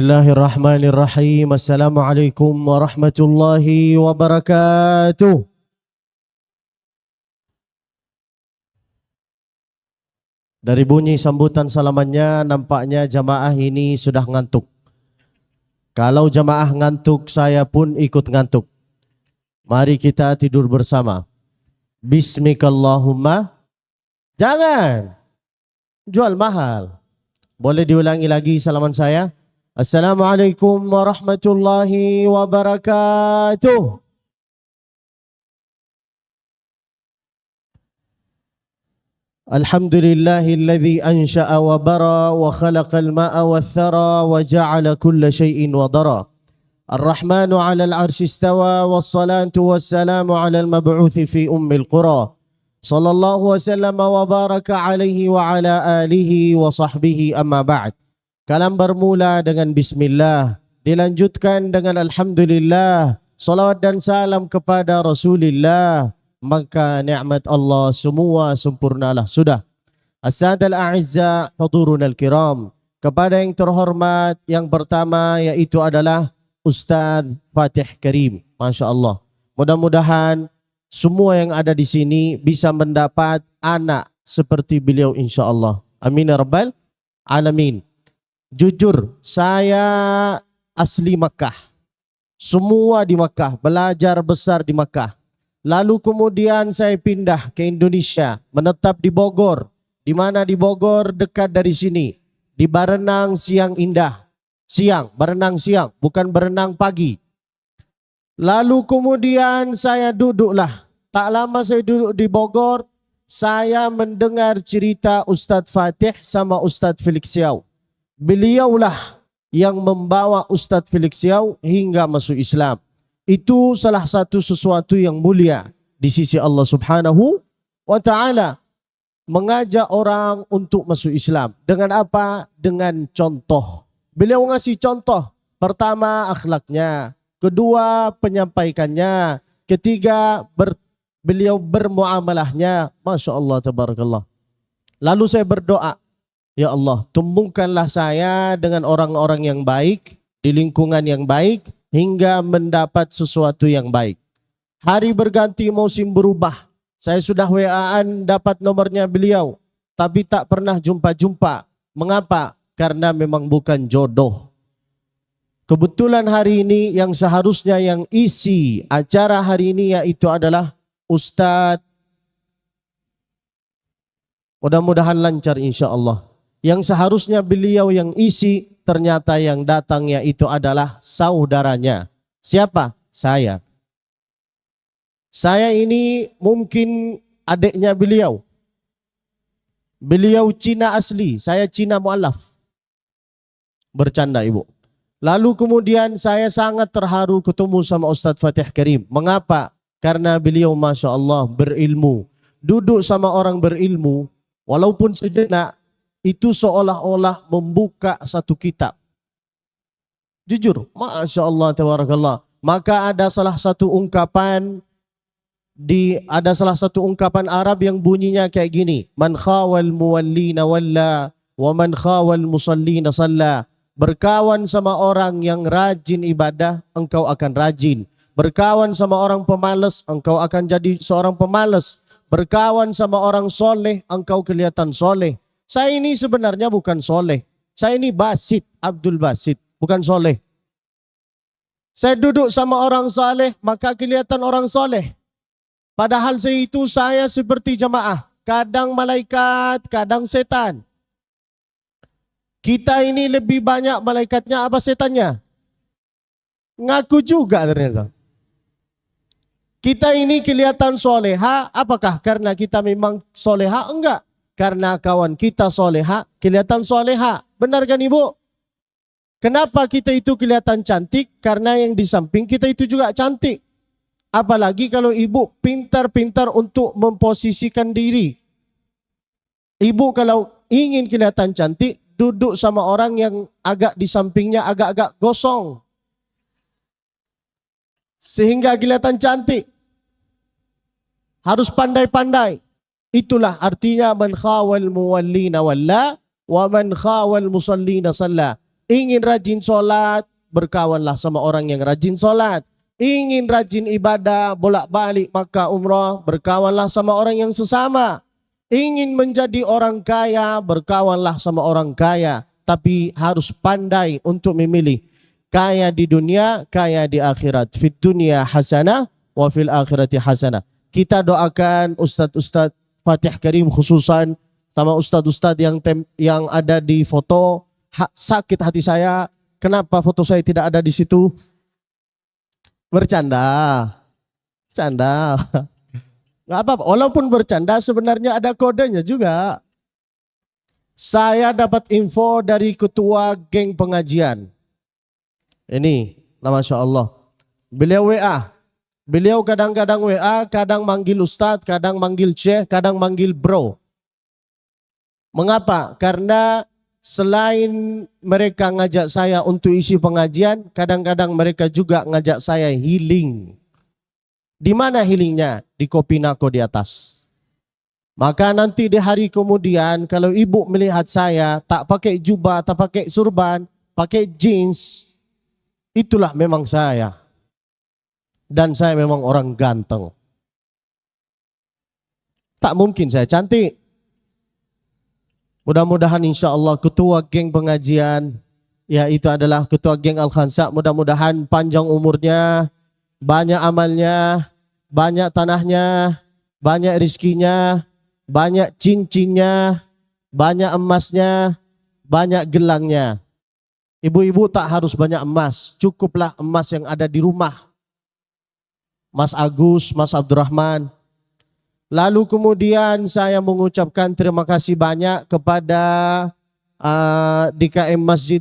Bismillahirrahmanirrahim. Assalamualaikum warahmatullahi wabarakatuh. Dari bunyi sambutan salamannya nampaknya jamaah ini sudah ngantuk. Kalau jamaah ngantuk, saya pun ikut ngantuk. Mari kita tidur bersama. Bismikallahumma. Jangan jual mahal. Boleh diulangi lagi salaman saya? Assalamualaikum warahmatullahi wabarakatuh. Alhamdulillahilladzi ansha'a wa bara wa khalaqal ma'a wa thara wa ja'ala kulla syai'in wa dara. Ar-Rahmanu 'alal 'arsy istawa wassalatu wassalamu 'alal mab'uuts fi ummil qura. Sallallahu wasallam wa baraka 'alaihi wa 'ala alihi wa sahbihi amma ba'd. Kalam bermula dengan bismillah, dilanjutkan dengan alhamdulillah, salawat dan salam kepada Rasulillah, maka nikmat Allah semua sempurnalah sudah. As-sadal a'izza hudurunal kiram, kepada yang terhormat yang pertama yaitu adalah Ustaz Fatih Karim. Masya Allah. Mudah-mudahan semua yang ada di sini bisa mendapat anak seperti beliau insya Allah. Amin ya rabbal alamin. Jujur, saya asli Makkah. Semua di Makkah, belajar besar di Makkah. Lalu kemudian saya pindah ke Indonesia, menetap di Bogor. Di mana di Bogor dekat dari sini, di Barenang Siang Indah. Siang, berenang siang, bukan berenang pagi. Lalu kemudian saya duduklah. Tak lama saya duduk di Bogor, saya mendengar cerita Ustadz Fatih sama Ustadz Felix Xiao. Beliaulah yang membawa Ustadz Felix Xiao hingga masuk Islam. Itu salah satu sesuatu yang mulia di sisi Allah Subhanahu wa ta'ala. Mengajak orang untuk masuk Islam. Dengan apa? Dengan contoh. Beliau ngasih contoh. Pertama, akhlaknya. Kedua, penyampaikannya. Ketiga, beliau bermuamalahnya. Masya Allah, tabarakallah. Lalu saya berdoa. Ya Allah, tumbuhkanlah saya dengan orang-orang yang baik, di lingkungan yang baik, hingga mendapat sesuatu yang baik. Hari berganti, musim berubah. Saya sudah WA-an dapat nomornya beliau, tapi tak pernah jumpa-jumpa. Mengapa? Karena memang bukan jodoh. Kebetulan hari ini yang seharusnya yang isi acara hari ini yaitu adalah Ustadz. Mudah-mudahan lancar insya Allah. Yang seharusnya beliau yang isi, ternyata yang datangnya itu adalah saudaranya. Siapa? Saya. Saya ini mungkin adiknya beliau. Beliau Cina asli, saya Cina mu'alaf. Bercanda ibu. Lalu kemudian saya sangat terharu ketemu sama Ustadz Fatih Karim. Mengapa? Karena beliau Masya Allah berilmu. Duduk sama orang berilmu, walaupun sejenak, itu seolah-olah membuka satu kitab. Jujur, Masya Allah, tabarakallah. Maka ada salah satu ungkapan Arab yang bunyinya kayak gini. Man khawal muwallina walla wa man khawal musallina salla. Berkawan sama orang yang rajin ibadah, engkau akan rajin. Berkawan sama orang pemalas, engkau akan jadi seorang pemalas. Berkawan sama orang soleh, engkau kelihatan soleh. Saya ini sebenarnya bukan soleh. Saya ini Basit, Abdul Basit, bukan soleh. Saya duduk sama orang soleh, maka kelihatan orang soleh. Padahal saya seperti jamaah. Kadang malaikat, kadang setan. Kita ini lebih banyak malaikatnya apa setannya? Ngaku juga ternyata. Kita ini kelihatan soleha, apakah karena kita memang soleha? Enggak. Karena kawan kita soleha, kelihatan soleha. Benar kan ibu? Kenapa kita itu kelihatan cantik? Karena yang di samping kita itu juga cantik. Apalagi kalau ibu pintar-pintar untuk memposisikan diri. Ibu kalau ingin kelihatan cantik, duduk sama orang yang agak di sampingnya agak-agak gosong. Sehingga kelihatan cantik. Harus pandai-pandai. Itulah artinya man khawal muwallina walla wa man khawal musallina salla. Ingin rajin sholat, berkawanlah sama orang yang rajin sholat. Ingin rajin ibadah, bolak-balik Makkah umrah, berkawanlah sama orang yang sesama. Ingin menjadi orang kaya, berkawanlah sama orang kaya. Tapi harus pandai untuk memilih. Kaya di dunia, kaya di akhirat. Fit dunia hasanah, wa fil akhirati hasanah. Kita doakan ustadz-ustadz Fatih Karim khususan sama ustadz-ustadz yang ada di foto. Sakit hati saya, kenapa foto saya tidak ada di situ? Bercanda. Bercanda. Nggak apa-apa, walaupun bercanda sebenarnya ada kodenya juga. Saya dapat info dari ketua geng pengajian. Ini, Masya Allah. Beliau WA. Beliau kadang-kadang WA, kadang manggil ustadz, kadang manggil syekh, kadang manggil bro. Mengapa? Karena selain mereka ngajak saya untuk isi pengajian, kadang-kadang mereka juga ngajak saya healing. Di mana healingnya? Di Kopinako di atas. Maka nanti di hari kemudian kalau ibu melihat saya tak pakai jubah, tak pakai surban, pakai jeans, itulah memang saya. Dan saya memang orang ganteng. Tak mungkin saya cantik. Mudah-mudahan insya Allah ketua geng pengajian, ya itu adalah ketua geng Al-Khansa, mudah-mudahan panjang umurnya, banyak amalnya, banyak tanahnya, banyak rizkinya, banyak cincinnya, banyak emasnya, banyak gelangnya. Ibu-ibu tak harus banyak emas, cukuplah emas yang ada di rumah. Mas Agus, Mas Abdurrahman. Lalu kemudian saya mengucapkan terima kasih banyak kepada DKM Masjid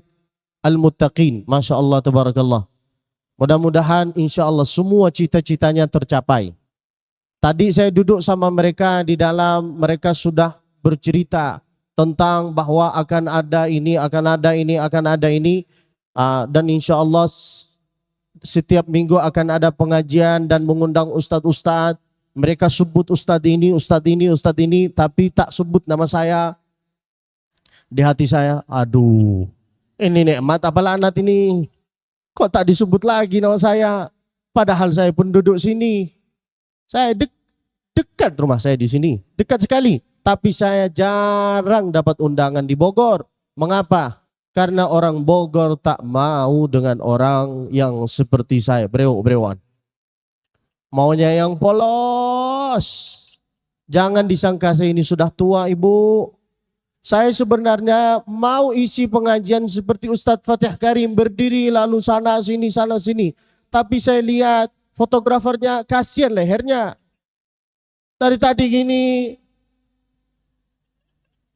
Al-Muttaqin. Masya Allah, tabarakallah. Mudah-mudahan insya Allah semua cita-citanya tercapai. Tadi saya duduk sama mereka di dalam, mereka sudah bercerita tentang bahwa akan ada ini, akan ada ini, akan ada ini. Dan insya Allah setiap minggu akan ada pengajian dan mengundang ustadz-ustadz. Mereka sebut ustadz ini, ustadz ini, ustadz ini, tapi tak sebut nama saya. Di hati saya, aduh, ini nikmat apa laknat ini? Kok tak disebut lagi nama saya? Padahal saya pun duduk sini. Saya dekat rumah saya di sini, dekat sekali. Tapi saya jarang dapat undangan di Bogor. Mengapa? Karena orang Bogor tak mau dengan orang yang seperti saya, brewok-brewokan. Maunya yang polos. Jangan disangka saya ini sudah tua, ibu. Saya sebenarnya mau isi pengajian seperti Ustadz Fatih Karim, berdiri lalu sana sini. Tapi saya lihat fotografernya kasihan lehernya. Dari tadi gini.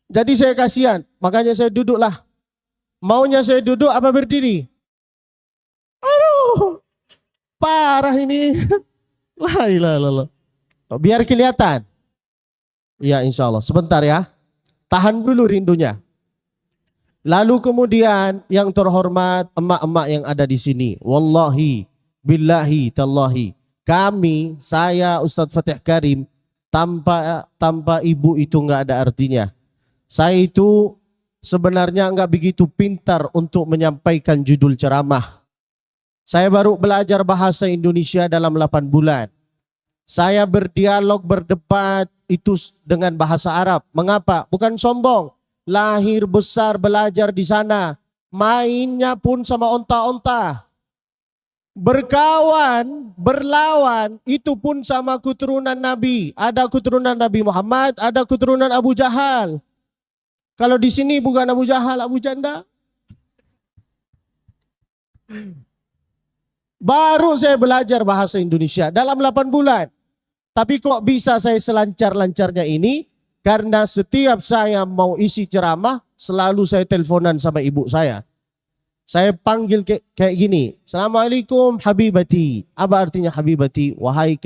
Jadi saya kasihan, makanya saya duduklah. Maunya saya duduk apa berdiri? Aduh, parah ini. La ilaha illallah. Biar kelihatan. Ya insya Allah. Sebentar ya. Tahan dulu rindunya. Lalu kemudian yang terhormat emak-emak yang ada di sini. Wallahi, billahi, tallahi. Kami, saya Ustadz Fatih Karim, tanpa ibu itu nggak ada artinya. Saya itu sebenarnya nggak begitu pintar untuk menyampaikan judul ceramah. Saya baru belajar bahasa Indonesia dalam 8 bulan. Saya berdialog, berdebat itu dengan bahasa Arab. Mengapa? Bukan sombong. Lahir besar belajar di sana. Mainnya pun sama onta-onta. Berkawan, berlawan itu pun sama keturunan Nabi. Ada keturunan Nabi Muhammad, ada keturunan Abu Jahal. Kalau di sini bukan Abu Jahal, Abu Janda. Baru saya belajar bahasa Indonesia dalam 8 bulan. Tapi kok bisa saya selancar-lancarnya ini? Karena setiap saya mau isi ceramah, selalu saya teleponan sama ibu saya. Saya panggil kayak gini. Assalamualaikum habibati. Apa artinya habibati? Wahai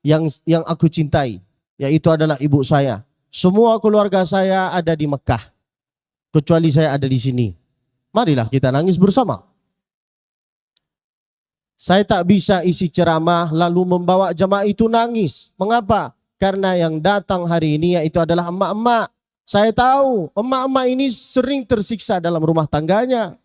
yang aku cintai. Yaitu adalah ibu saya. Semua keluarga saya ada di Mekah. Kecuali saya ada di sini. Marilah kita nangis bersama. Saya tak bisa isi ceramah lalu membawa jamaah itu nangis. Mengapa? Karena yang datang hari ini yaitu adalah emak-emak. Saya tahu emak-emak ini sering tersiksa dalam rumah tangganya.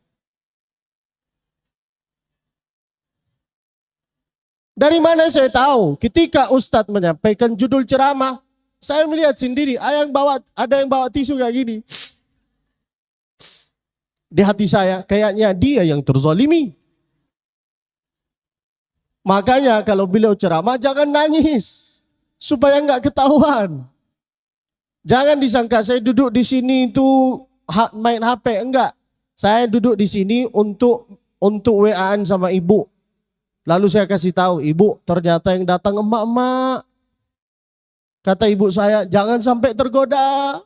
Dari mana saya tahu? Ketika Ustadz menyampaikan judul ceramah, saya melihat sendiri ada yang bawa tisu kayak gini. Di hati saya, kayaknya dia yang terzalimi. Makanya kalau beliau ceramah jangan nangis, supaya nggak ketahuan. Jangan disangka saya duduk di sini itu main HP, enggak. Saya duduk di sini untuk WA-an sama ibu. Lalu saya kasih tahu, ibu ternyata yang datang emak-emak. Kata ibu saya, jangan sampai tergoda.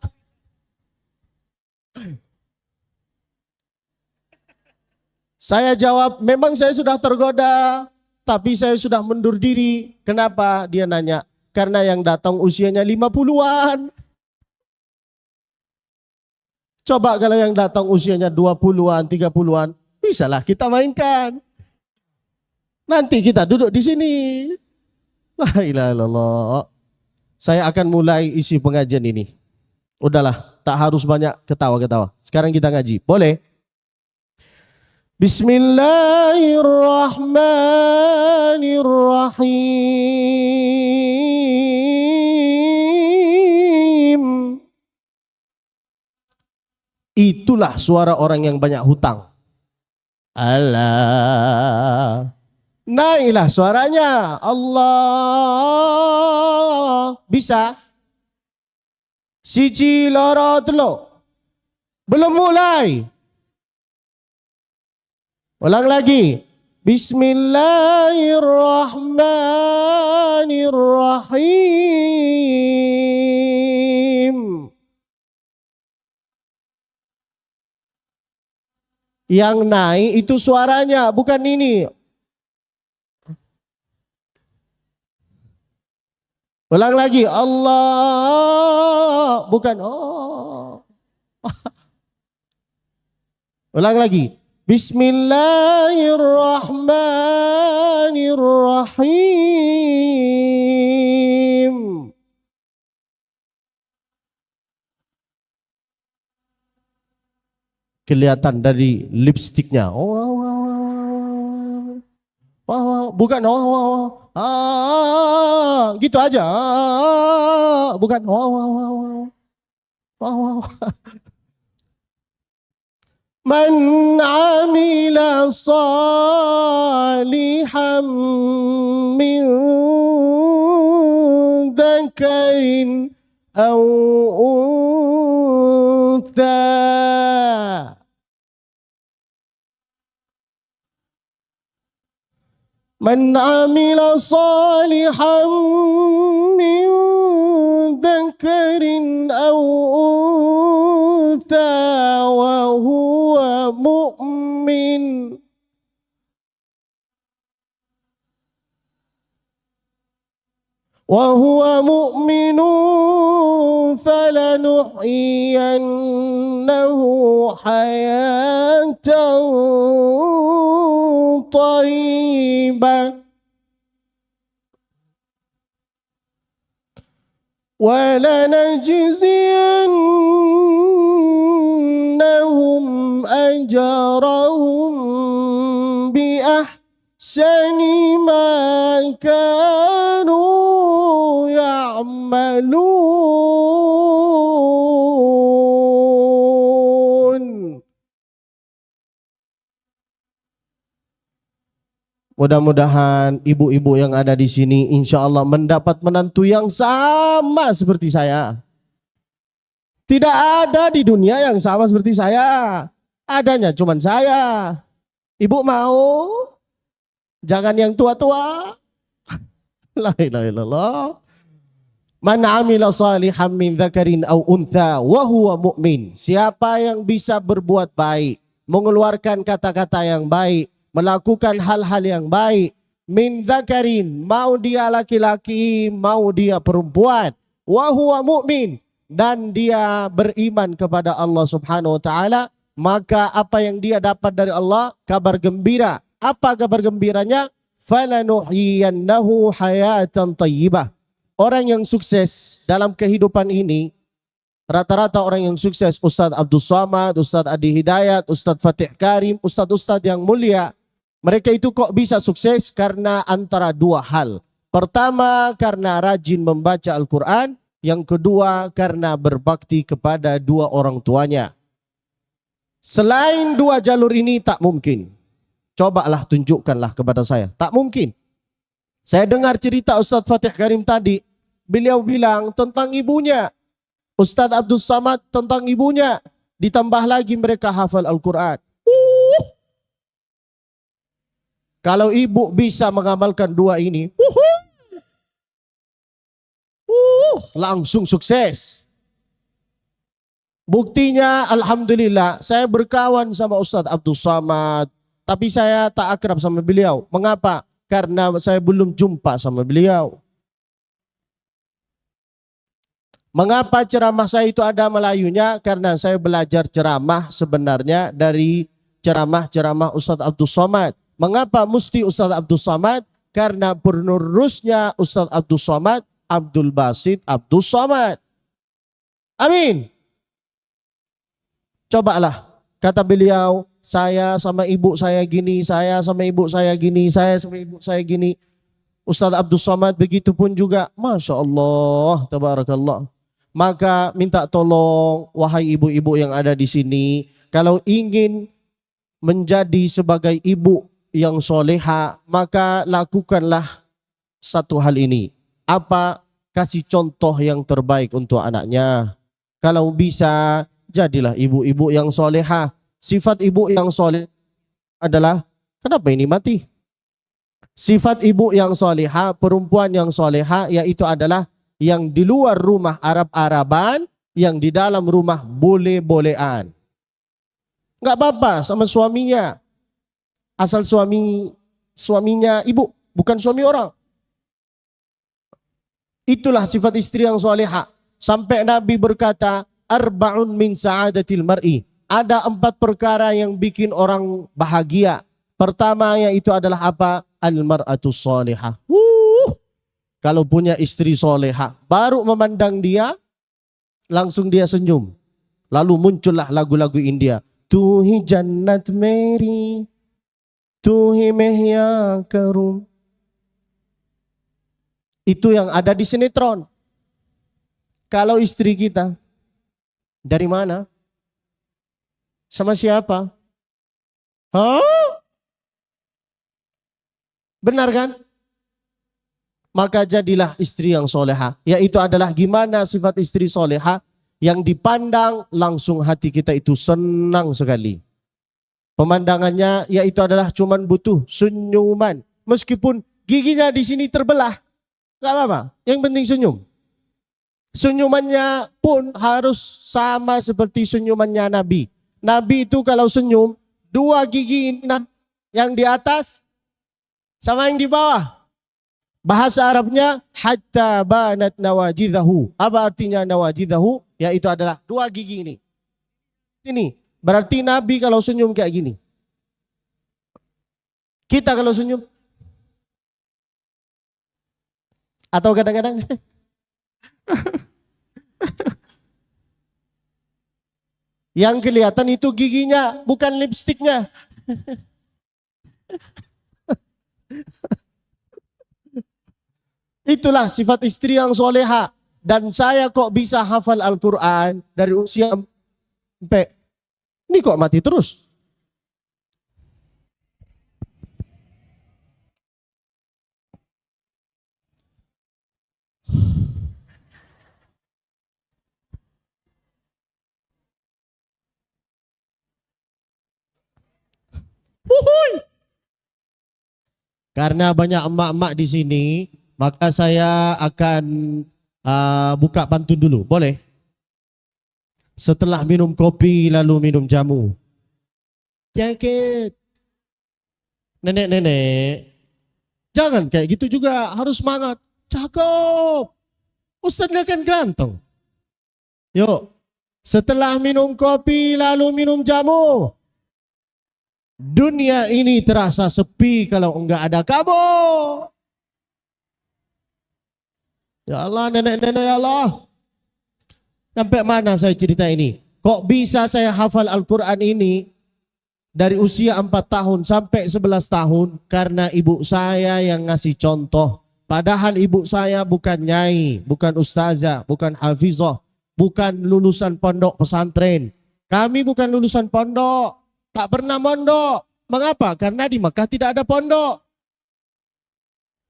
Saya jawab, memang saya sudah tergoda, tapi saya sudah mundur diri. Kenapa? Dia nanya, karena yang datang usianya 50-an. Coba kalau yang datang usianya 20-an, 30-an, bisalah kita mainkan. Nanti kita duduk di sini. La ilaha illallah. Saya akan mulai isi pengajian ini. Udahlah, tak harus banyak ketawa-ketawa. Sekarang kita ngaji. Boleh? Bismillahirrahmanirrahim. Itulah suara orang yang banyak hutang. Allah. Naiklah suaranya. Allah. Bisa? Siji loro telu. Belum mulai. Ulang lagi. Bismillahirrahmanirrahim. Yang naik itu suaranya, bukan ini. Ulang lagi, Allah, bukan oh. Ulang lagi, Bismillahirrahmanirrahim. Kelihatan dari lipstiknya. Bukan gitu aja. Bukan Man amila salihan min dzakarin aw untha. Man amila salihan min dzakarin aw untha wa huwa mu'min falanuhyiyannahu hayatan طيبة ولنجزينهم أجرهم بأحسن ما كانوا يعملون. Mudah-mudahan ibu-ibu yang ada di sini insya Allah mendapat menantu yang sama seperti saya. Tidak ada di dunia yang sama seperti saya. Adanya cuman saya. Ibu mau? Jangan yang tua-tua. La ilaha illallah. Man amila salihan min dzakarin aw untha wa huwa mu'min. Siapa yang bisa berbuat baik, mengeluarkan kata-kata yang baik, melakukan hal-hal yang baik, min dzakarin, mau dia laki-laki, mau dia perempuan, wa huwa mu'min, dan dia beriman kepada Allah Subhanahu wa taala, maka apa yang dia dapat dari Allah? Kabar gembira. Apa kabar gembiranya? Falanuhyiyannahu hayatan thayyibah. Orang yang sukses dalam kehidupan ini, Rata-rata orang yang sukses, Ustadz Abdul Somad, Ustadz Adi Hidayat, Ustadz Fatih Karim, Ustadz-Ustadz yang mulia, mereka itu kok bisa sukses karena antara dua hal. Pertama, karena rajin membaca Al-Quran. Yang kedua, karena berbakti kepada dua orang tuanya. Selain dua jalur ini tak mungkin. Cobalah tunjukkanlah kepada saya. Tak mungkin. Saya dengar cerita Ustadz Fatih Karim tadi. Beliau bilang tentang ibunya. Ustadz Abdul Somad tentang ibunya. Ditambah lagi mereka hafal Al-Quran. Kalau ibu bisa mengamalkan dua ini, langsung sukses. Buktinya alhamdulillah saya berkawan sama Ustadz Abdul Somad, tapi saya tak akrab sama beliau. Mengapa? Karena saya belum jumpa sama beliau. Mengapa ceramah saya itu ada Melayunya? Karena saya belajar ceramah sebenarnya dari ceramah-ceramah Ustadz Abdul Somad. Mengapa mesti Ustadz Abdul Somad? Karena penerusnya Ustadz Abdul Somad, Abdul Basit Abdul Somad. Amin. Cobalah. Kata beliau, saya sama ibu saya gini, saya sama ibu saya gini, saya sama ibu saya gini. Ustadz Abdul Somad begitu pun juga. Masya Allah, tabarakallah. Maka minta tolong, wahai ibu-ibu yang ada di sini, kalau ingin menjadi sebagai ibu yang soleha, maka lakukanlah satu hal ini. Apa? Kasih contoh yang terbaik untuk anaknya. Kalau bisa, jadilah ibu-ibu yang soleha. Sifat ibu yang soleh adalah, kenapa ini mati? Sifat ibu yang soleha, perempuan yang soleha, yaitu adalah yang di luar rumah Arab-Araban, yang di dalam rumah boleh-bolehan. Nggak apa-apa sama suaminya. Asal suaminya ibu, bukan suami orang. Itulah sifat istri yang soleha. Sampai Nabi berkata, arba'un min sa'adatil mar'i. Ada 4 perkara yang bikin orang bahagia. Pertama yaitu adalah apa? Al-mar'atus soleha. Kalau punya istri soleha, baru memandang dia, langsung dia senyum. Lalu muncullah lagu-lagu India. Tuhi jannat meri, tuhi mehya karum. Itu yang ada di sinetron. Kalau istri kita, dari mana? Sama siapa? Hah? Benar kan? Maka jadilah istri yang soleha. Yaitu adalah gimana sifat istri soleha yang dipandang langsung hati kita itu senang sekali. Pemandangannya yaitu adalah cuman butuh senyuman. Meskipun giginya di sini terbelah. Gak apa-apa. Yang penting senyum. Senyumannya pun harus sama seperti senyumannya Nabi. Nabi itu kalau senyum, 2 gigi ini yang di atas sama yang di bawah. Bahasa Arabnya hatta banat nawajidahu. Apa artinya nawajidahu? Yaitu adalah 2 gigi ini. Ini berarti Nabi kalau senyum kayak gini. Kita kalau senyum atau kadang-kadang yang kelihatan itu giginya, bukan lipstiknya. Itulah sifat istri yang soleha. Dan saya kok bisa hafal Al-Quran dari usia sampai ini kok mati terus. Karena banyak emak-emak di sini, maka saya akan buka pantun dulu. Boleh? Setelah minum kopi, lalu minum jamu. Jaket. Nenek-nenek, jangan kayak gitu juga, harus semangat. Cakep. Ustadz kan ganteng. Yuk, setelah minum kopi, lalu minum jamu. Dunia ini terasa sepi kalau enggak ada kamu. Ya Allah, nenek-nenek, ya Allah. Sampai mana saya cerita ini? Kok bisa saya hafal Al-Quran ini dari usia 4 tahun sampai 11 tahun? Karena ibu saya yang ngasih contoh. Padahal ibu saya bukan nyai, bukan ustazah, bukan hafizah, bukan lulusan pondok pesantren. Kami bukan lulusan pondok, tak pernah mondok. Mengapa? Karena di Mekah tidak ada pondok.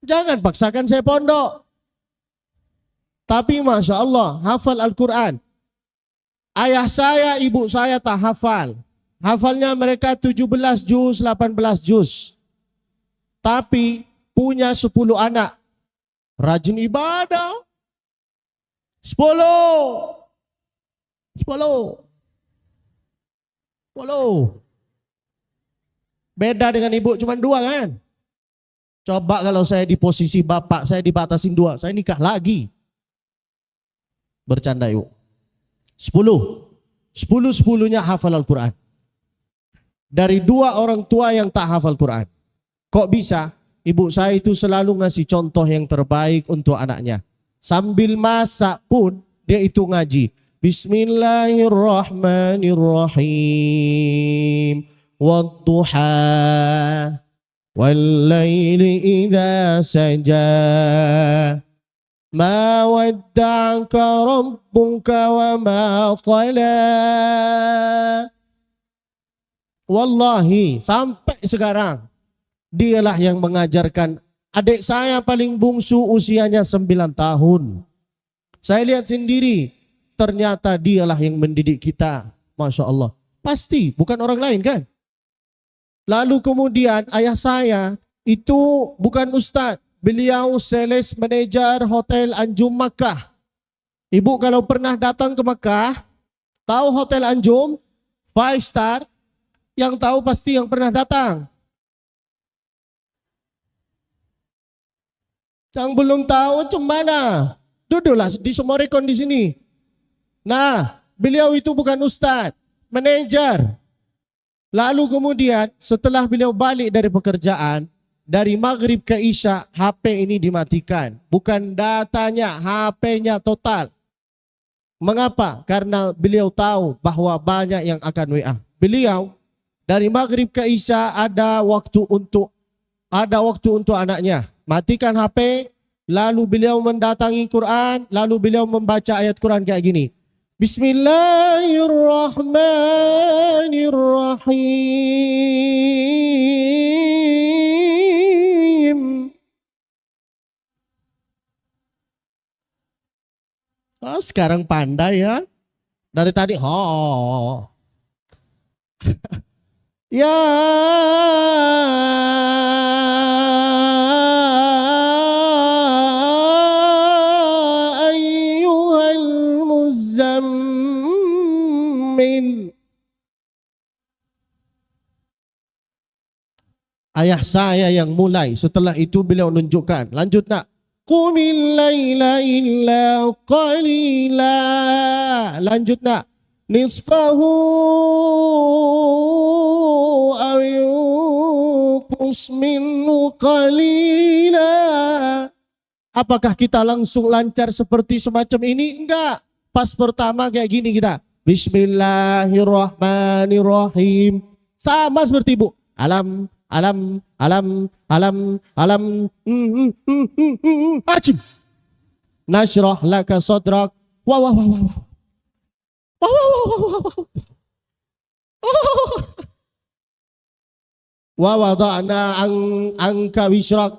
Jangan paksakan saya pondok. Tapi Masya Allah, hafal Al-Quran. Ayah saya, ibu saya tak hafal. Hafalnya mereka 17 juz, 18 juz. Tapi punya 10 anak. Rajin ibadah. 10. 10. Beda dengan ibu cuma 2 kan. Coba kalau saya di posisi bapak, saya dibatasin 2, saya nikah lagi. Bercanda ibu. 10. 10-10-nya hafal Al-Quran. Dari 2 orang tua yang tak hafal Quran. Kok bisa? Ibu saya itu selalu ngasih contoh yang terbaik untuk anaknya. Sambil masak pun dia itu ngaji. Bismillahirrahmanirrahim. Wadduha. Wallaili idha saja. Ma wadda'aka rabbuka wa ma qala. Wallahi sampai sekarang dialah yang mengajarkan adik saya paling bungsu usianya 9 tahun. Saya lihat sendiri ternyata dialah yang mendidik kita. Masya Allah. Pasti bukan orang lain kan. Lalu kemudian ayah saya itu bukan ustadz. Beliau sales manager hotel Anjum Makkah. Ibu kalau pernah datang ke Makkah, tahu hotel Anjum 5 star, yang tahu pasti yang pernah datang. Yang belum tahu cemana? Duduklah di Sumorekon di sini. Nah, beliau itu bukan ustadz, manajer. Lalu kemudian setelah beliau balik dari pekerjaan, dari maghrib ke isya, HP ini dimatikan. Bukan datanya, HP-nya total. Mengapa? Karena beliau tahu bahwa banyak yang akan WA. Beliau dari maghrib ke isya ada waktu untuk anaknya. Matikan HP, lalu beliau mendatangi Quran, lalu beliau membaca ayat Quran kayak gini. Bismillahirrahmanirrahim. Oh, sekarang pandai ya. Dari tadi, ya ayyuhal muzammil. Ayah saya yang mulai. Setelah itu beliau nunjukkan. Lanjut nak. Qumil laila illa qalila. Lanjut nak. Nisfahu aw yunqus minhu qalila. Apakah kita langsung lancar seperti semacam ini? Enggak. Pas pertama kayak gini kita. Bismillahirrahmanirrahim. Sama seperti ibu. Alam. Acim. Nashrah laka sadrak. Wah. Wa wada'na anka wisrak.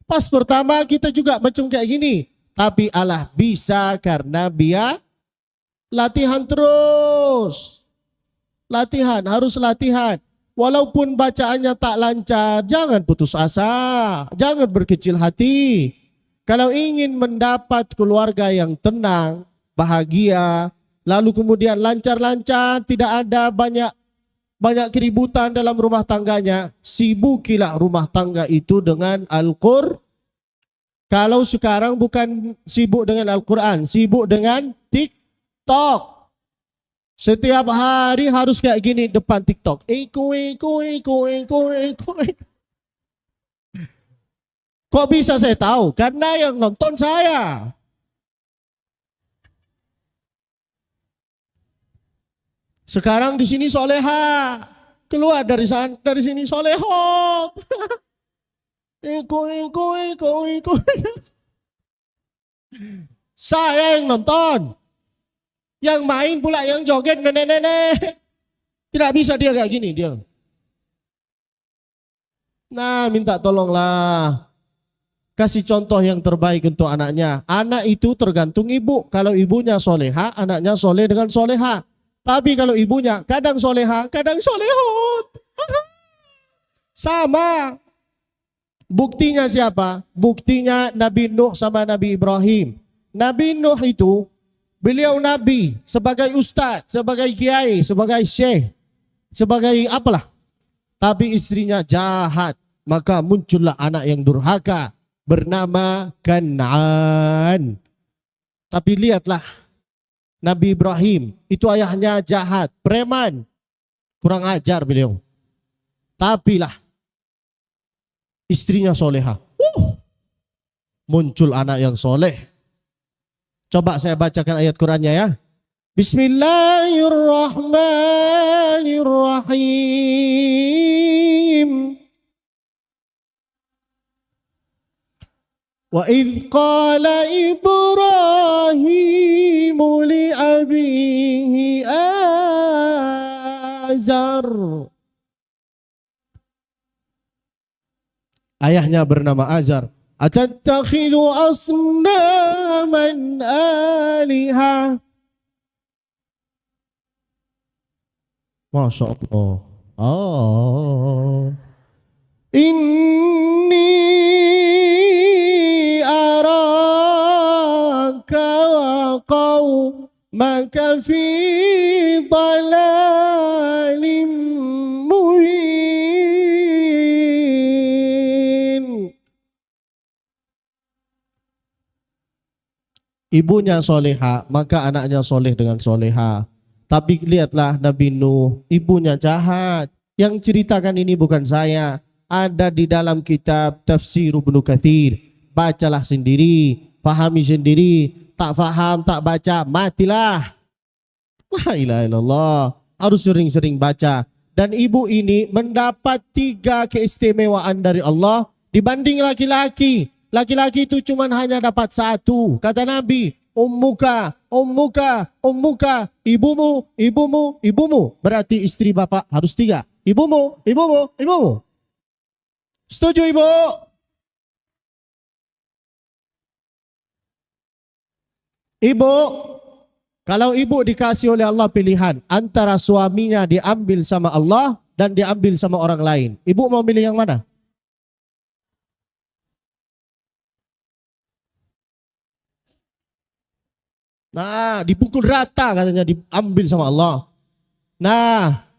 Pas pertama kita juga macam kayak gini. Tapi Allah bisa karena dia latihan terus. Latihan, harus latihan. Walaupun bacaannya tak lancar, jangan putus asa. Jangan berkecil hati. Kalau ingin mendapat keluarga yang tenang, bahagia, lalu kemudian lancar-lancar, tidak ada banyak keributan dalam rumah tangganya, sibukilah rumah tangga itu dengan Al-Qur'an. Kalau sekarang bukan sibuk dengan Al-Quran, sibuk dengan TikTok. Setiap hari harus kayak gini depan TikTok. Kok bisa saya tahu? Karena yang nonton saya. Sekarang di sini soleha, keluar dari sana, dari sini solehot. Ikut. Saya yang nonton, yang main pula yang joget nenek-nenek. Tidak bisa dia kayak gini dia. Nah, minta tolonglah. Kasih contoh yang terbaik untuk anaknya. Anak itu tergantung ibu. Kalau ibunya soleha, anaknya soleh dengan soleha. Tapi kalau ibunya kadang soleha, kadang solehot. Sama. Buktinya siapa? Buktinya Nabi Nuh sama Nabi Ibrahim. Nabi Nuh itu, beliau Nabi sebagai ustadz, sebagai kiai, sebagai syekh, sebagai apalah. Tapi istrinya jahat. Maka muncullah anak yang durhaka bernama Kan'an. Tapi lihatlah, Nabi Ibrahim itu ayahnya jahat, preman, kurang ajar beliau. Tapi lah istrinya soleha. Muncul anak yang soleh. Coba saya bacakan ayat Qurannya ya. Bismillahirrahmanirrahim. Wa idh qala Ibrahim li abihi Azar. Ayahnya bernama Azar. Atattakhidhu asnaman aliha. Masya Allah. Oh. Inni araka wa qaumaka fi dhalalim mubin. Ibunya soleha, maka anaknya soleh dengan soleha. Tapi lihatlah Nabi Nuh, ibunya jahat. Yang ceritakan ini bukan saya. Ada di dalam kitab Tafsir Ibnu Katsir. Bacalah sendiri, fahami sendiri. Tak faham, tak baca, matilah. La ilaha illallah. Harus sering-sering baca. Dan ibu ini mendapat 3 keistimewaan dari Allah dibanding laki-laki. Laki-laki itu cuma hanya dapat 1. Kata Nabi, ummuka, ibumu. Berarti istri bapak harus 3. Ibumu. Setuju ibu? Ibu, kalau ibu dikasih oleh Allah pilihan antara suaminya diambil sama Allah dan diambil sama orang lain, ibu mau milih yang mana? Nah, dipukul rata katanya, diambil sama Allah. Nah,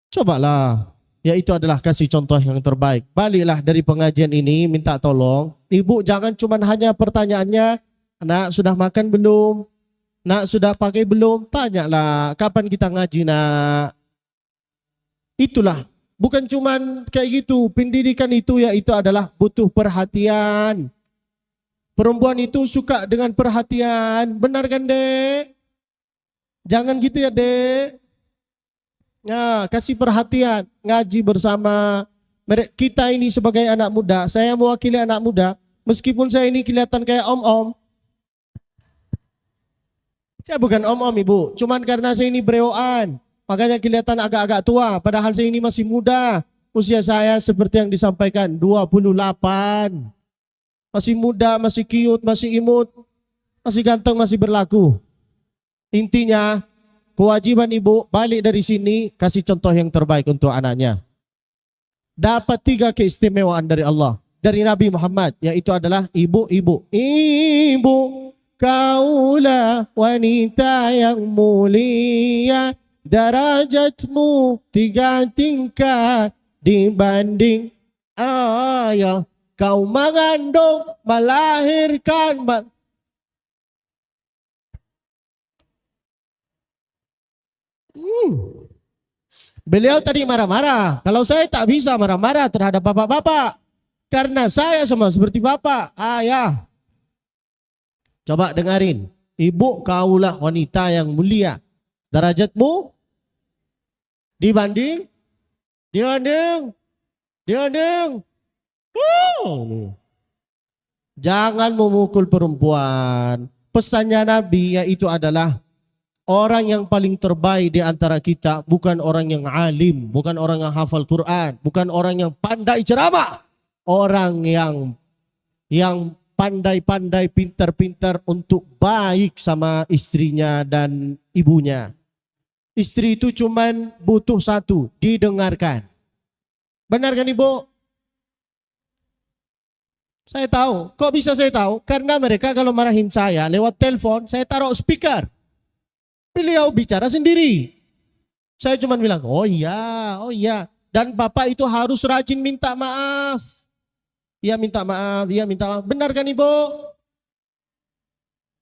cobalah. Ya itu adalah kasih contoh yang terbaik. Baliklah dari pengajian ini, minta tolong. Ibu jangan cuma hanya pertanyaannya, nak sudah makan belum? Nak sudah pakai belum? Tanyalah, kapan kita ngaji nak? Itulah. Bukan cuma kayak gitu. Pendidikan itu ya itu adalah butuh perhatian. Perempuan itu suka dengan perhatian. Benar kan dek? Jangan gitu ya dek. Nah, kasih perhatian, ngaji bersama. Kita ini sebagai anak muda, saya mewakili anak muda, meskipun saya ini kelihatan kayak om-om. Saya bukan om-om ibu, cuman karena saya ini berewokan, makanya kelihatan agak-agak tua, padahal saya ini masih muda. Usia saya seperti yang disampaikan, 28. Masih muda, masih cute, masih imut, masih ganteng, masih berlaku. Intinya, kewajiban ibu balik dari sini kasih contoh yang terbaik untuk anaknya. Dapat 3 keistimewaan dari Allah, dari Nabi Muhammad, yaitu adalah ibu-ibu. Ibu, kaulah wanita yang mulia, derajatmu 3 tingkat dibanding ayah. Kau mengandung, melahirkan, Beliau tadi marah-marah. Kalau saya tak bisa marah-marah terhadap bapak-bapak. Karena saya sama seperti bapak, ayah. Coba dengarin. Ibu kaulah wanita yang mulia. Derajatmu dibanding. Jangan memukul perempuan. Pesannya Nabi yaitu adalah orang yang paling terbaik di antara kita bukan orang yang alim, bukan orang yang hafal Quran, bukan orang yang pandai ceramah. Orang yang pandai-pandai, pintar-pintar untuk baik sama istrinya dan ibunya. Istri itu cuman butuh satu, didengarkan. Benar kan Ibu? Saya tahu. Kok bisa saya tahu? Karena mereka kalau marahin saya lewat telepon, saya taruh speaker. Beliau bicara sendiri. Saya cuma bilang, oh iya. Dan Bapak itu harus rajin minta maaf. Iya minta maaf. Benar kan Ibu?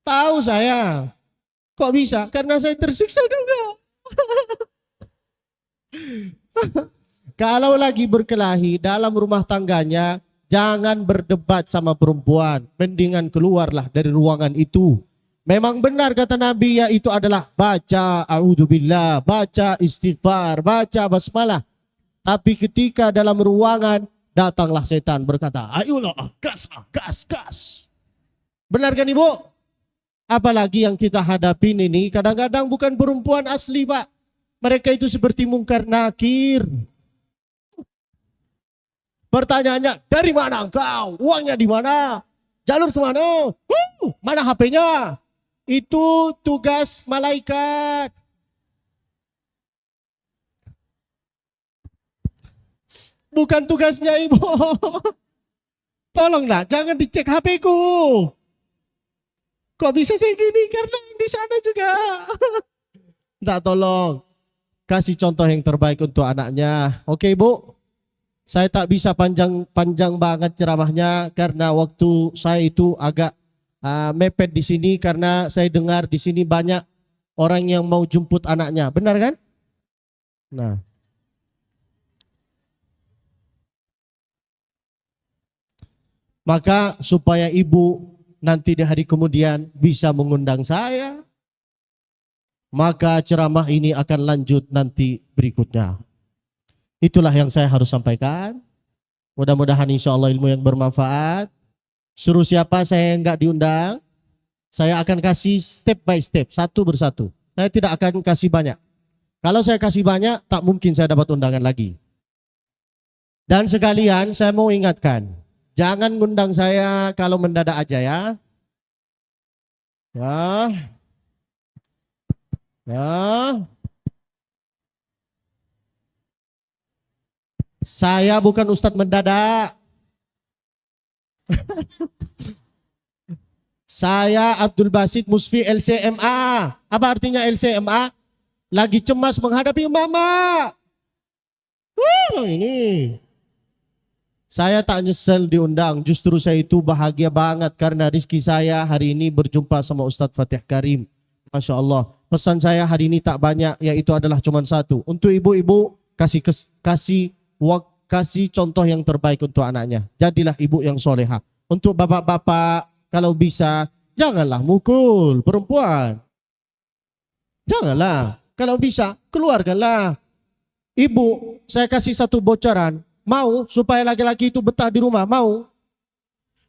Tahu saya. Kok bisa? Karena saya tersiksa juga. Kalau lagi berkelahi dalam rumah tangganya, jangan berdebat sama perempuan. Mendingan keluarlah dari ruangan itu. Memang benar kata Nabi yaitu adalah baca a'udzubillah, baca istighfar, baca basmalah. Tapi ketika dalam ruangan datanglah setan berkata, ayolah gas. Benar kan Ibu? Apalagi yang kita hadapin ini kadang-kadang bukan perempuan asli Pak. Mereka itu seperti mungkar nakir. Pertanyaannya, dari mana engkau? Uangnya di mana? Jalur kemana? Mana HP-nya? Itu tugas malaikat. Bukan tugasnya Ibu. Tolonglah, jangan dicek HP-ku. Kok bisa saya gini? Karena di sana juga. Tidak, tolong. Kasih contoh yang terbaik untuk anaknya. Oke Bu? Saya tak bisa panjang banget ceramahnya karena waktu saya itu agak mepet di sini karena saya dengar di sini banyak orang yang mau jemput anaknya. Benar kan? Nah. Maka supaya Ibu nanti di hari kemudian bisa mengundang saya, maka ceramah ini akan lanjut nanti berikutnya. Itulah yang saya harus sampaikan. Mudah-mudahan insya Allah ilmu yang bermanfaat. Suruh siapa saya enggak diundang, saya akan kasih step by step, satu persatu. Saya tidak akan kasih banyak. Kalau saya kasih banyak, tak mungkin saya dapat undangan lagi. Dan sekalian saya mau ingatkan, jangan ngundang saya kalau mendadak aja ya. Ya. Saya bukan Ustadz mendadak. Saya Abdul Basit Musfi LCMA. Apa artinya LCMA? Lagi cemas menghadapi mama. Ini. Saya tak nyesel diundang. Justru saya itu bahagia banget karena rezeki saya hari ini berjumpa sama Ustadz Fatih Karim. Masya Allah. Pesan saya hari ini tak banyak, yaitu adalah cuma satu. Untuk ibu-ibu kasih contoh yang terbaik untuk anaknya. Jadilah ibu yang soleha. Untuk bapak-bapak, kalau bisa, janganlah mukul perempuan. Janganlah. Kalau bisa, keluarkanlah. Ibu, saya kasih satu bocoran. Mau supaya laki-laki itu betah di rumah? Mau?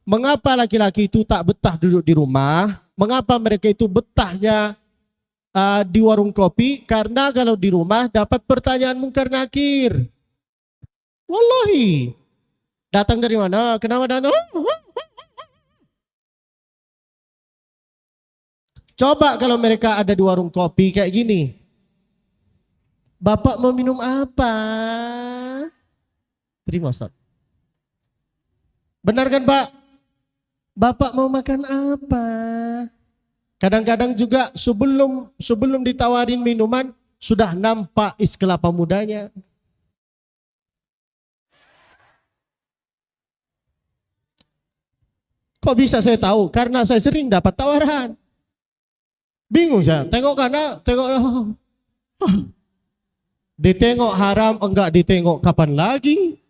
Mengapa laki-laki itu tak betah duduk di rumah? Mengapa mereka itu betahnya di warung kopi? Karena kalau di rumah dapat pertanyaan mungkar nakir. Wallahi. Datang dari mana? Kenapa datang? Coba kalau mereka ada di warung kopi kayak gini. Bapak mau minum apa? Terima Ustaz. Benar kan Pak? Bapak mau makan apa? Kadang-kadang juga sebelum ditawarin minuman sudah nampak es kelapa mudanya. Kok bisa saya tahu? Karena saya sering dapat tawaran. Bingung saya, tengok kanan, tengok ditengok haram, enggak ditengok kapan lagi.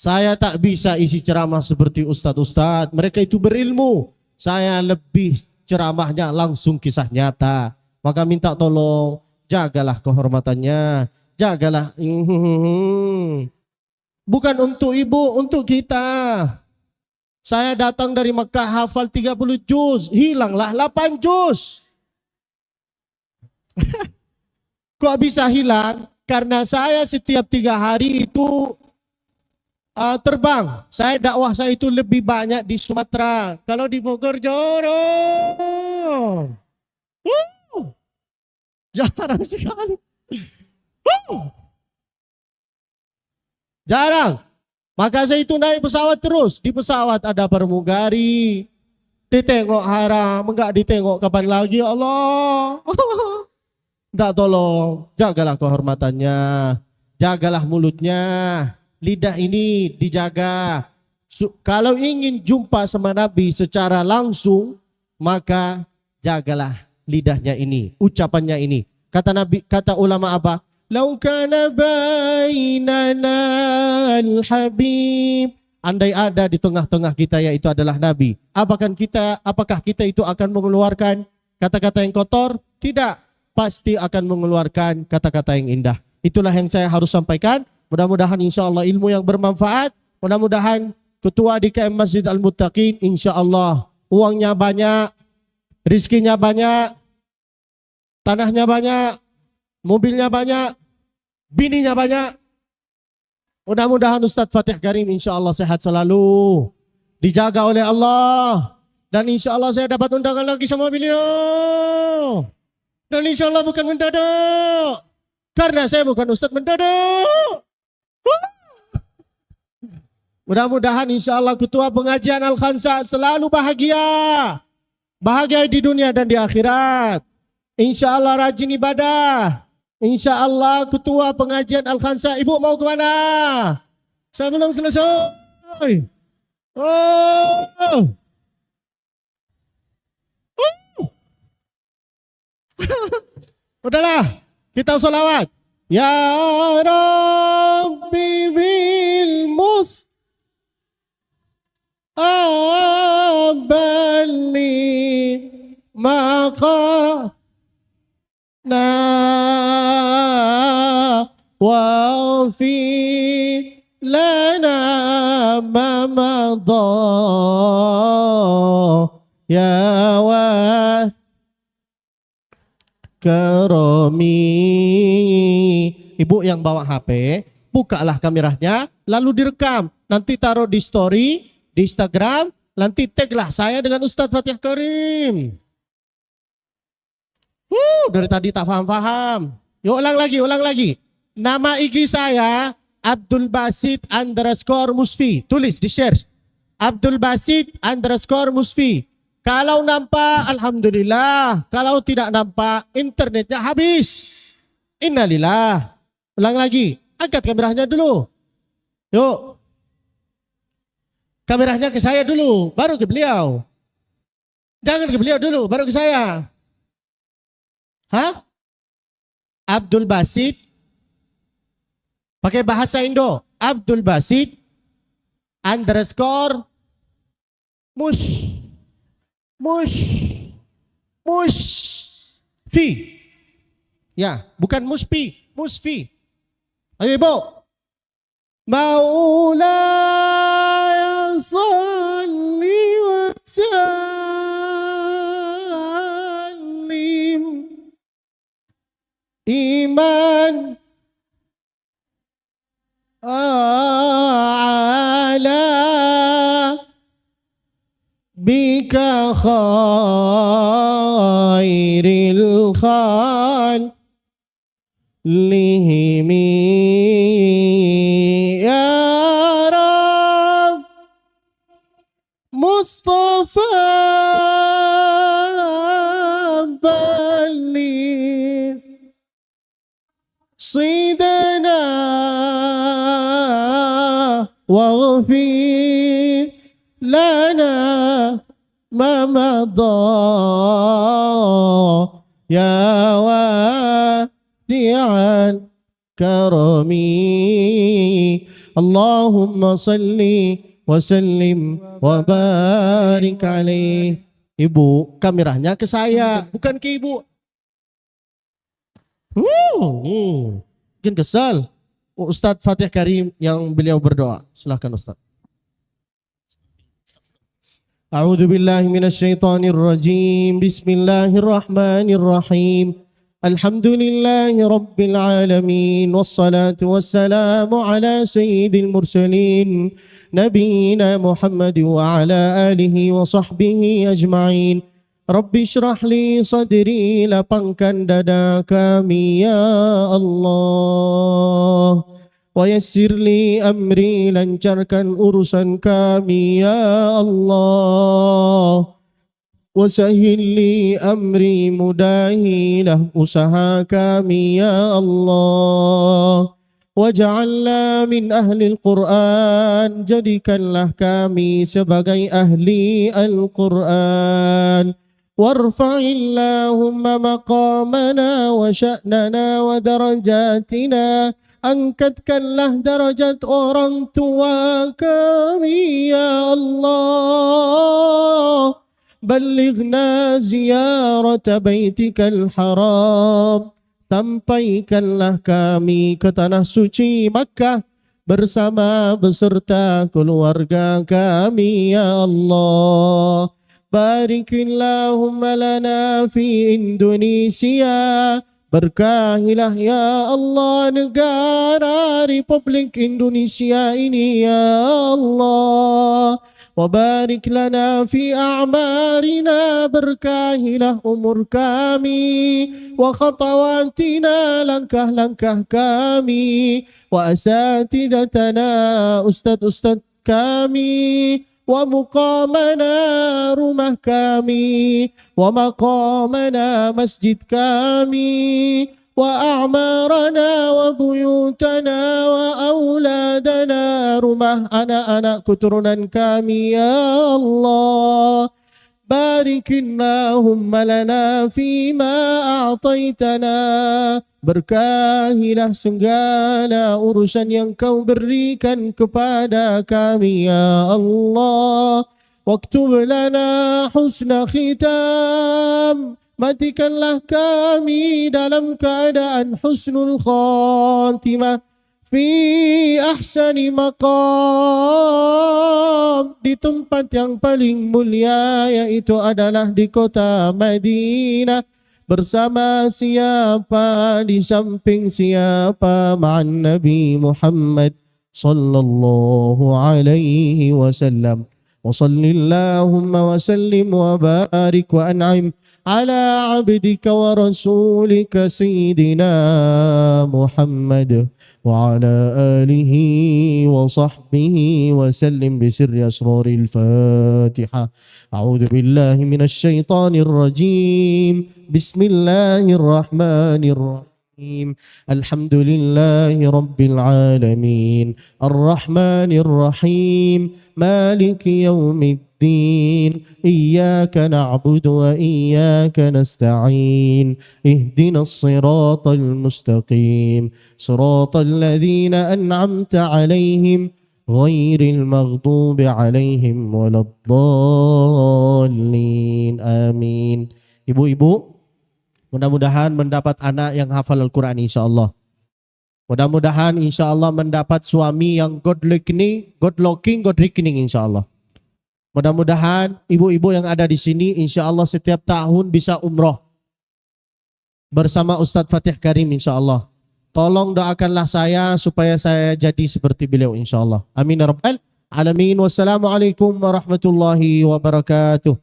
Saya tak bisa isi ceramah seperti ustadz-ustadz. Mereka itu berilmu. Saya lebih ceramahnya langsung kisah nyata. Maka minta tolong, jagalah kehormatannya. Jagalah. Bukan untuk ibu, untuk kita. Saya datang dari Mekah hafal 30 juz. Hilanglah 8 juz. Kok bisa hilang? Karena saya setiap 3 hari itu terbang. Dakwah saya itu lebih banyak di Sumatera. Kalau di Bogor jarang. Jarang sekali. Jarang. Maka saya itu naik pesawat terus. Di pesawat ada pramugari. Ditengok haram, enggak ditengok kapan lagi, ya Allah. Enggak, tolong, jagalah kehormatannya. Jagalah mulutnya. Lidah ini dijaga. Kalau ingin jumpa sama Nabi secara langsung, maka jagalah lidahnya ini, ucapannya ini. Kata Nabi, kata ulama apa? Lau kana bainana al-habib. Andai ada di tengah-tengah kita yaitu adalah Nabi. Apakah kita itu akan mengeluarkan kata-kata yang kotor? Tidak. Pasti akan mengeluarkan kata-kata yang indah. Itulah yang saya harus sampaikan. Mudah-mudahan insya Allah ilmu yang bermanfaat. Mudah-mudahan ketua DKM Masjid Al-Muttaqin insya Allah uangnya banyak, rizkinya banyak, tanahnya banyak, mobilnya banyak, bininya banyak. Mudah-mudahan Ustadz Fatih Karim insya Allah sehat selalu, dijaga oleh Allah, dan insya Allah saya dapat undangan lagi sama beliau. Dan insya Allah bukan mendadak, karena saya bukan Ustadz mendadak. Mudah-mudahan insya Allah ketua pengajian Al-Khansa selalu bahagia. Bahagia di dunia dan di akhirat. Insya Allah rajin ibadah. Insya Allah ketua pengajian Al-Khansa. Ibu mau kemana? Saya belum selesai. Oh. Udahlah, kita sholawat. Ya Rabbi bil abali maka wa fi lana ma madha ya wa karami. Ibu yang bawa HP, bukalah kameranya lalu direkam, nanti taruh di story di Instagram, nanti taglah saya dengan Ustadz Fatih Karim. Dari tadi tak paham-paham. Yuk ulang lagi. Nama IG saya Abdul Basit _Musfi. Tulis di share. Abdul Basit _Musfi. Kalau nampak alhamdulillah, kalau tidak nampak internetnya habis. Innalillah. Ulang lagi. Angkat kameranya dulu. Yuk. Kameranya ke saya dulu, baru ke beliau. Jangan ke beliau dulu, baru ke saya. Hah? Abdul Basit. Pakai bahasa Indo. Abdul Basit Musfi. Ya, bukan Musfi, Musfi. Ayo Ibu. Maulaya salli wa sallim iman ala bika khairil khan lihimi ya Rab Mustafa baligh sidana waghfir lana ma madha ya wasi'al karami Allahumma salli wa sallim wa barik alaih. Ibu, kameranya ke saya, bukan ke ibu. Mungkin kesal. Ustadz Fatih Karim yang beliau berdoa. Silahkan Ustadz. A'udzu billahi minasyaitonir rajim. Bismillahirrahmanirrahim. Alhamdulillahi rabbil alamin wassalatu wassalamu ala sayyidil mursalin nabiyina Muhammad wa ala alihi wa sahbihi ajma'in. Rabbi syrah li sadri, lapangkan dada kami ya Allah. Wa yassir li amri, lancarkan urusan kami ya Allah. Wa sahhil li amri, mudahilah usaha kami ya Allah. Waj'alna min ahli al-Quran, jadikanlah kami sebagai ahli Al-Quran. Warfa'illahumma maqamana wa sya'nana wa darajatina, angkatkanlah darajat orang tua kami ya Allah. Ballighna ziyarata baitikal haram, sampaikanlah kami ke tanah suci Makkah bersama beserta keluarga kami ya Allah. Barikillahumma lana fi Indonesia, berkahilah ya Allah negara Republik Indonesia ini ya Allah. Wa barik lana fi a'marina, berkahilah umur kami, wa khatawatina, langkah-langkah kami, wa asatidatana, ustad-ustad kami, wa muqamana, rumah kami, wa maqamana, masjid kami, wa a'marana wa buyutana wa auladana, rumah anak-anak keturunan kami ya Allah. Barikillahumma lana fima a'taitana, berkahilah segala urusan yang kau berikan kepada kami ya Allah. Waktub lana husna khitam, matikanlah kami dalam keadaan husnul khatimah, fi ahsani maqam, di tempat yang paling mulia, yaitu adalah di kota Madinah. Bersama siapa, di samping siapa, ma'an Nabi Muhammad sallallahu alaihi wasallam. Wa sallillahumma wa sallim wa barik wa an'im ala abdika wa rasulika sayyidina Muhammad wa ala alihi wa sahbihi wa sallim bisirri asraril Fatiha. A'udzu billahi minasy syaithanir rajim. Bismillahirrahmanirrahim. Alhamdulillahi rabbil alamin. Arrahmanir rahim. Maliki yaumiddin. Iyyaka na'budu wa iyyaka nasta'in. Ihdinas siratal mustaqim. Siratal ladzina an'amta 'alaihim ghairil maghdubi 'alaihim waladdallin. Amin. Ibu-ibu, mudah-mudahan mendapat anak yang hafal Al-Quran insyaAllah. Mudah-mudahan insyaAllah mendapat suami yang God looking, God reckoning insyaAllah. Mudah-mudahan ibu-ibu yang ada di sini insyaAllah setiap tahun bisa umroh bersama Ustadz Fatih Karim insyaAllah. Tolong doakanlah saya supaya saya jadi seperti beliau insyaAllah. Amin ya rabbal alamin. Wassalamualaikum warahmatullahi wabarakatuh.